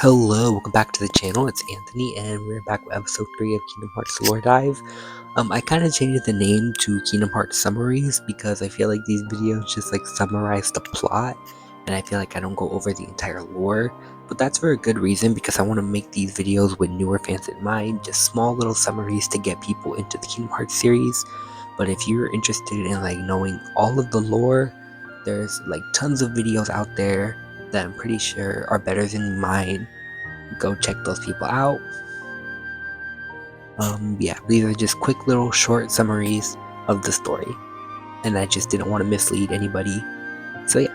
Hello, welcome back to the channel. It's Anthony, and we're back with episode 3 of Kingdom Hearts Lore Dive. I kind of changed the name to Kingdom Hearts Summaries because I feel like these videos just summarize the plot, and I feel like I don't go over the entire lore. But that's for a good reason, because I want to make these videos with newer fans in mind, just small little summaries to get people into the Kingdom Hearts series. But if you're interested in knowing all of the lore, there's tons of videos out there that I'm pretty sure are better than mine. Go check those people out. Yeah, these are just quick little short summaries of the story, and I just didn't want to mislead anybody. So yeah,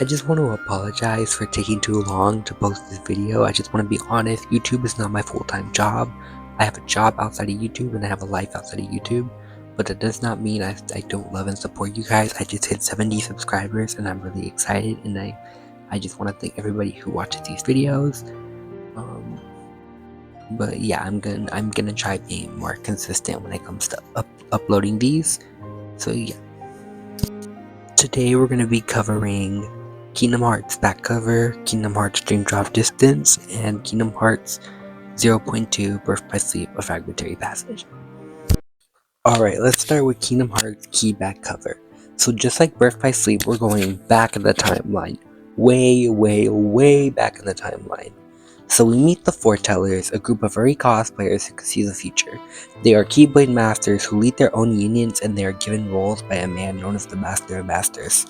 I just want to apologize for taking too long to post this video. I just want to be honest, YouTube is not my full-time job. I have a job outside of YouTube and I have a life outside of YouTube, but that does not mean I don't love and support you guys. I just hit 70 subscribers and I'm really excited, and I just want to thank everybody who watches these videos. But yeah, I'm gonna try being more consistent when it comes to uploading these. So yeah, today we're gonna be covering Kingdom Hearts back cover, Kingdom Hearts Dream Drop Distance, and Kingdom Hearts 0.2 Birth by Sleep, a fragmentary passage. Alright, let's start with Kingdom Hearts key back cover. So just like Birth by Sleep, we're going back in the timeline. Way back in the timeline. So we meet the Foretellers, a group of very cosplayers who can see the future. They are Keyblade Masters who lead their own unions, and they are given roles by a man known as the Master of Masters.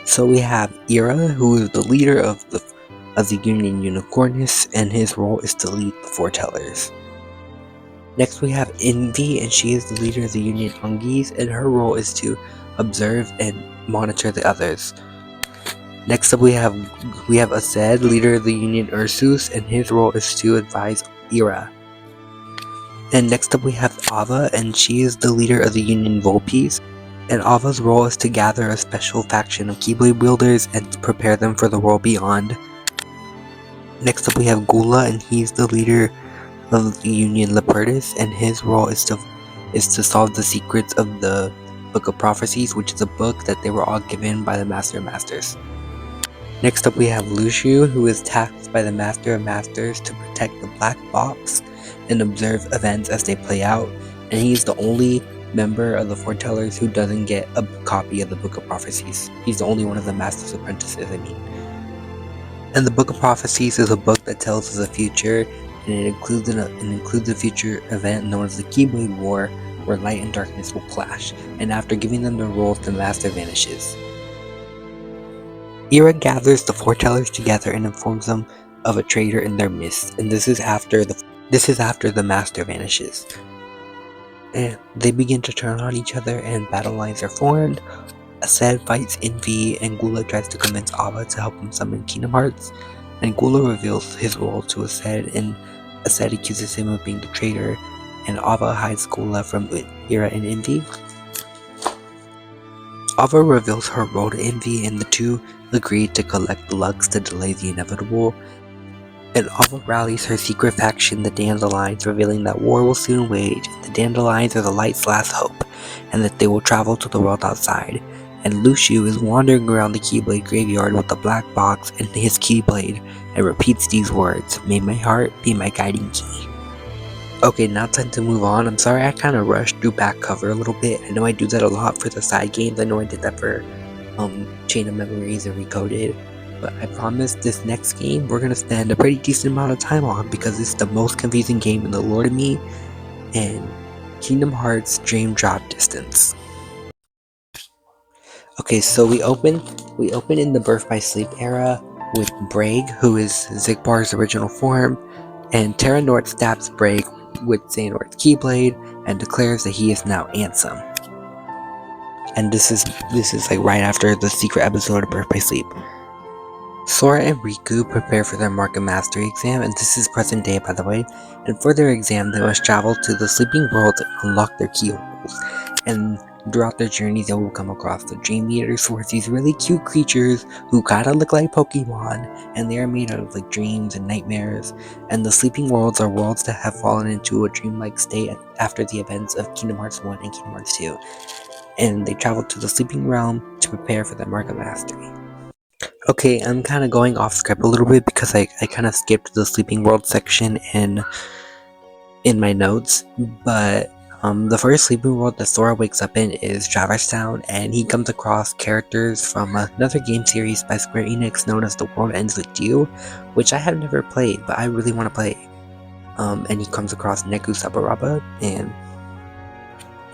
So we have Ira, who is the leader of the Union Unicornus, and his role is to lead the Foretellers. Next we have Envy, and she is the leader of the Union Ungis, and her role is to observe and monitor the others. Next up we have Aced, leader of the Union Ursus, and his role is to advise Ira. And next up we have Ava, and she is the leader of the Union Volpes, and Ava's role is to gather a special faction of Keyblade wielders and to prepare them for the world beyond. Next up we have Gula, and he's the leader of the Union Lepertus, and his role is to solve the secrets of the Book of Prophecies, which is a book that they were all given by the Master of Masters. Next up we have Luxu, who is tasked by the Master of Masters to protect the Black Box and observe events as they play out, and he's the only member of the Foretellers who doesn't get a copy of the Book of Prophecies. He's the only one of the Master's apprentices, And the Book of Prophecies is a book that tells us the future, and it includes a future event known as the Keyblade War, where light and darkness will clash, and after giving them their roles, the Master vanishes. Ira gathers the Foretellers together and informs them of a traitor in their midst, and this is after the Master vanishes. And they begin to turn on each other, and battle lines are formed. Aced fights Envy, and Gula tries to convince Ava to help him summon Kingdom Hearts, and Gula reveals his role to Aced, and Aced accuses him of being the traitor, and Ava hides Gula from Ira and Envy. Ava reveals her role to Envy, and the two agree to collect the Lux to delay the inevitable. And Ava rallies her secret faction, the Dandelions, revealing that war will soon wage. The Dandelions are the light's last hope, and that they will travel to the world outside. And Luxu is wandering around the Keyblade graveyard with the Black Box and his Keyblade, and repeats these words: "May my heart be my guiding key." Okay, now time to move on. I'm sorry I kind of rushed through back cover a little bit. I know I do that a lot for the side games. I know I did that for Chain of Memories and Recoded. But I promise this next game we're going to spend a pretty decent amount of time on, because it's the most confusing game in the lore to me, and Kingdom Hearts Dream Drop Distance. Okay, so we open in the Birth by Sleep era with Braig, who is Xigbar's original form, and Terra Nort stabs Braig with Xehanort's Keyblade and declares that he is now Ansem. And this is right after the secret episode of Birth by Sleep. Sora and Riku prepare for their Mark of Mastery exam, and this is present day, by the way, and for their exam they must travel to the sleeping world and unlock their keyholes, and throughout their journey they will come across the Dream Eaters, who are these really cute creatures who kinda look like Pokemon, and they are made out of dreams and nightmares, and the sleeping worlds are worlds that have fallen into a dreamlike state after the events of Kingdom Hearts 1 and Kingdom Hearts 2, and they travel to the sleeping realm to prepare for their Mark of Mastery. Okay, I'm kind of going off script a little bit because I kind of skipped the Sleeping World section in my notes, but the first Sleeping World that Sora wakes up in is Traverse Town, and he comes across characters from another game series by Square Enix known as The World Ends With You, which I have never played, but I really want to play. And he comes across Neku Saburaba,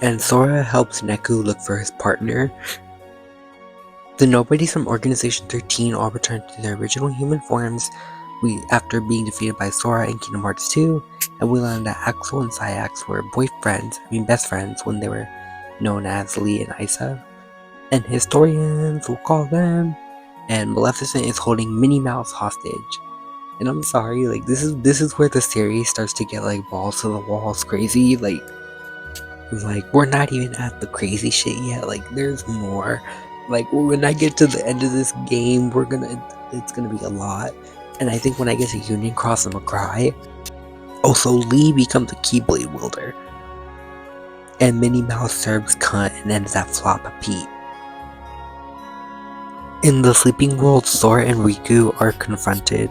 and Sora helps Neku look for his partner. The nobodies from Organization 13 all return to their original human forms after being defeated by Sora in Kingdom Hearts 2, and we learned that Axel and Sayax were best friends when they were known as Lee and Isa, and historians will call them, and Maleficent is holding Minnie Mouse hostage. And I'm sorry, like this is where the series starts to get like balls to the walls crazy, like we're not even at the crazy shit yet, like there's more. Like when I get to the end of this game, it's gonna be a lot. And I think when I get to Union Cross, I'm gonna cry. Also, Lee becomes a Keyblade wielder, and Minnie Mouse serves cunt and ends that flop Pete. In the Sleeping World, Sora and Riku are confronted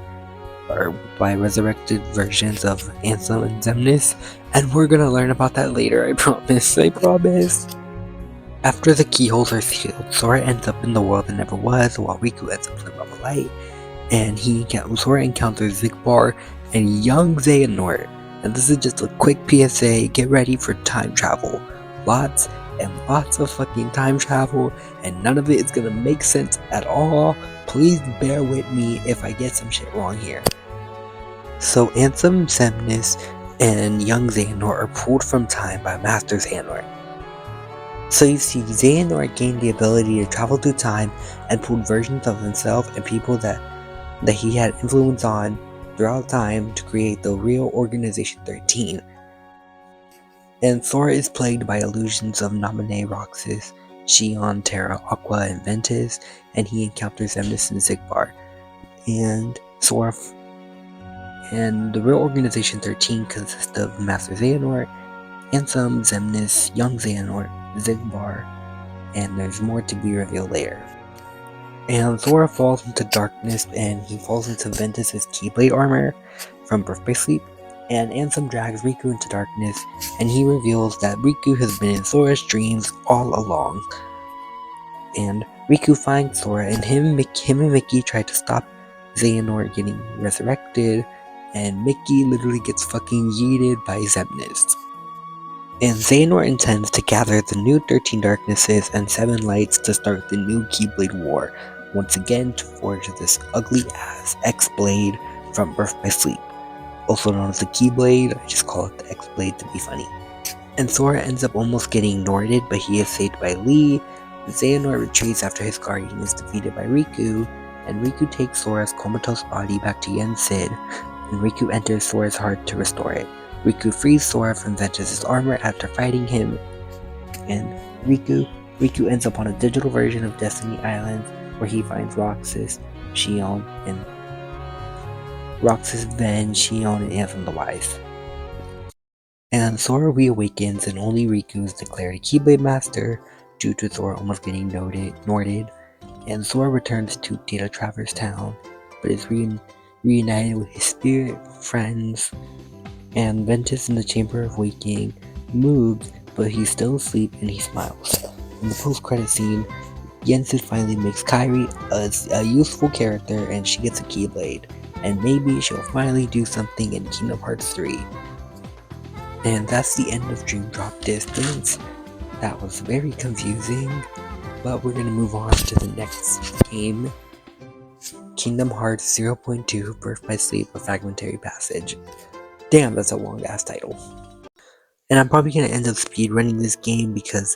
by resurrected versions of Ansem and Xemnas, and we're gonna learn about that later, I promise, I promise. After the keyholes are sealed, Sora ends up in the world that never was, while Riku ends up in the realm of light, and Sora encounters Xigbar and young Xehanort. And this is just a quick PSA, get ready for time travel. Lots and lots of fucking time travel, and none of it is gonna make sense at all. Please bear with me if I get some shit wrong here. So Ansem, Xemnas, and young Xehanort are pulled from time by Master Xehanort. So you see, Xehanort gained the ability to travel through time and pulled versions of himself and people that he had influence on throughout time to create the real Organization 13. And Sora is plagued by illusions of Naminé, Roxas, Xion, Terra, Aqua, and Ventus, and he encounters Xemnas and Xigbar. And the real Organization 13 consists of Master Xehanort, Ansem, Xemnas, young Xehanort, Xigbar, and there's more to be revealed later. And Sora falls into darkness, and he falls into Ventus's Keyblade armor from Birth by Sleep, and Ansem drags Riku into darkness, and he reveals that Riku has been in Sora's dreams all along. And Riku finds Sora, and him and Mickey try to stop Xehanort getting resurrected, and Mickey literally gets fucking yeeted by Xemnas. And Xehanort intends to gather the new 13 Darknesses and 7 Lights to start the new Keyblade War, once again to forge this ugly-ass X-Blade from Birth by Sleep. Also known as the Keyblade, I just call it the X-Blade to be funny. And Sora ends up almost getting Norded, but he is saved by Lee. Xehanort retreats after his guardian is defeated by Riku, and Riku takes Sora's comatose body back to Yen Sid, and Riku enters Sora's heart to restore it. Riku frees Sora from Ventus's armor after fighting him, and Riku ends up on a digital version of Destiny Island, where he finds Roxas, Xion, and Ansem the Wise. And Sora reawakens, and only Riku is declared a Keyblade Master due to Sora almost getting Norded. And Sora returns to Data Traverse Town, but is reunited with his spirit friends. And Ventus in the Chamber of Waking moves, but he's still asleep and he smiles. In the post-credit scene, Yen Sid finally makes Kairi a useful character, and she gets a Keyblade. And maybe she'll finally do something in Kingdom Hearts 3. And that's the end of Dream Drop Distance. That was very confusing, but we're gonna move on to the next game. Kingdom Hearts 0.2 Birth by Sleep, A Fragmentary Passage. Damn, that's a long ass title. And I'm probably gonna end up speedrunning this game because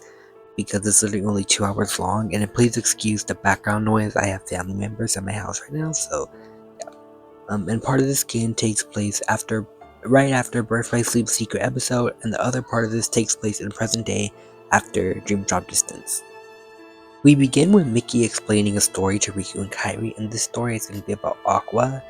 it's literally only 2 hours long, and please excuse the background noise. I have family members at my house right now, so yeah. And part of this game takes place right after Birth by Sleep Secret episode, and the other part of this takes place in present day after Dream Drop Distance. We begin with Mickey explaining a story to Riku and Kairi, and this story is going to be about Aqua.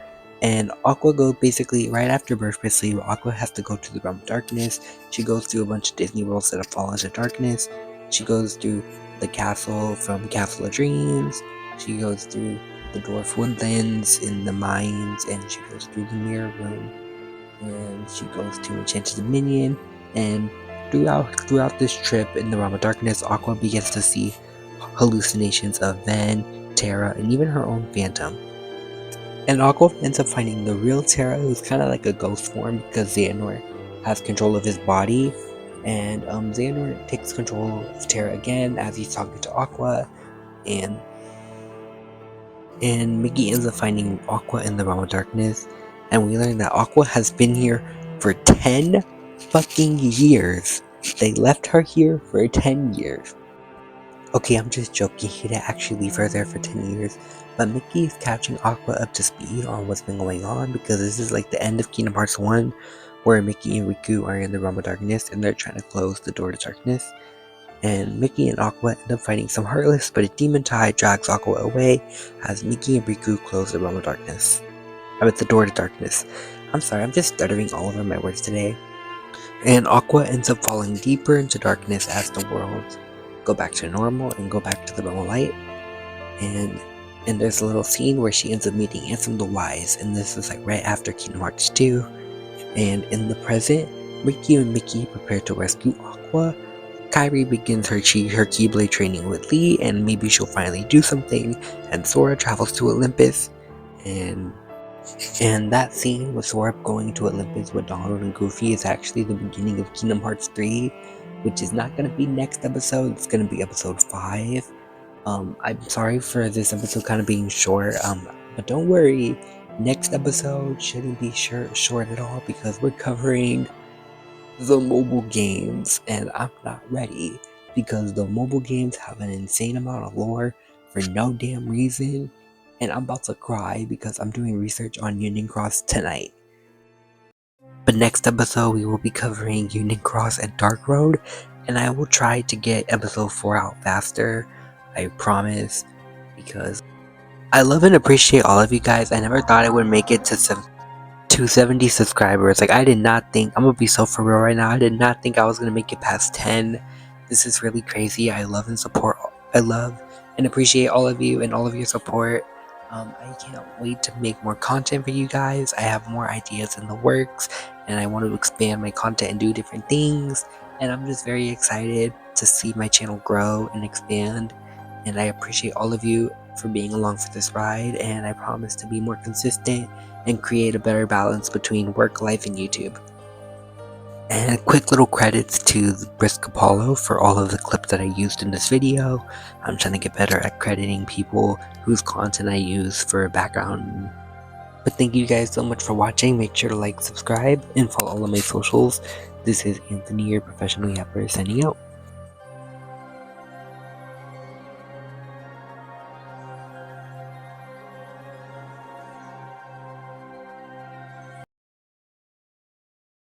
And Aqua goes basically right after Birth by Sleep. Aqua has to go to the Realm of Darkness. She goes through a bunch of Disney worlds that have fallen into darkness. She goes through the castle from Castle of Dreams. She goes through the dwarf woodlands, in the mines, and she goes through the mirror room, and she goes to Enchanted Dominion, and throughout this trip in the Realm of Darkness, Aqua begins to see hallucinations of Ven, Terra, and even her own phantom. And Aqua ends up finding the real Terra, who's kind of like a ghost form because Xehanort has control of his body. And Xehanort takes control of Terra again as he's talking to Aqua, and Mickey ends up finding Aqua in the Realm of Darkness, and we learn that Aqua has been here for 10 fucking years. They left her here for 10 years. Okay, I'm just joking, he didn't actually leave her there for 10 years, but Mickey is catching Aqua up to speed on what's been going on, because this is like the end of Kingdom Hearts 1, where Mickey and Riku are in the Realm of Darkness, and they're trying to close the door to darkness. And Mickey and Aqua end up fighting some Heartless, but a demon tide drags Aqua away as Mickey and Riku close the Realm of Darkness. The door to darkness. I'm sorry, I'm just stuttering all over my words today. And Aqua ends up falling deeper into darkness as the worlds go back to normal and go back to the Realm of Light. And there's a little scene where she ends up meeting Ansem the Wise, and this is like right after Kingdom Hearts 2. And in the present, Riku and Mickey prepare to rescue Aqua. Kairi begins her Keyblade training with Lee, and maybe she'll finally do something. And Sora travels to Olympus, and that scene with Sora going to Olympus with Donald and Goofy is actually the beginning of Kingdom Hearts 3, which is not going to be next episode. It's going to be episode 5. I'm sorry for this episode kind of being short, but don't worry, next episode shouldn't be short at all, because we're covering the mobile games, and I'm not ready, because the mobile games have an insane amount of lore for no damn reason, and I'm about to cry because I'm doing research on Union Cross tonight. But next episode we will be covering Union Cross and Dark Road, and I will try to get episode 4 out faster, I promise, because I love and appreciate all of you guys. I never thought I would make it to 270 subscribers. Like, I did not think, I'm gonna be so for real right now, I did not think I was gonna make it past 10. This is really crazy. I love and appreciate all of you and all of your support. I can't wait to make more content for you guys. I have more ideas in the works, and I want to expand my content and do different things, and I'm just very excited to see my channel grow and expand. And I appreciate all of you for being along for this ride, and I promise to be more consistent and create a better balance between work, life, and YouTube. And quick little credits to Brisk Apollo for all of the clips that I used in this video. I'm trying to get better at crediting people whose content I use for background. But thank you guys so much for watching. Make sure to like, subscribe, and follow all of my socials. This is Anthony, your professional yapper, signing out.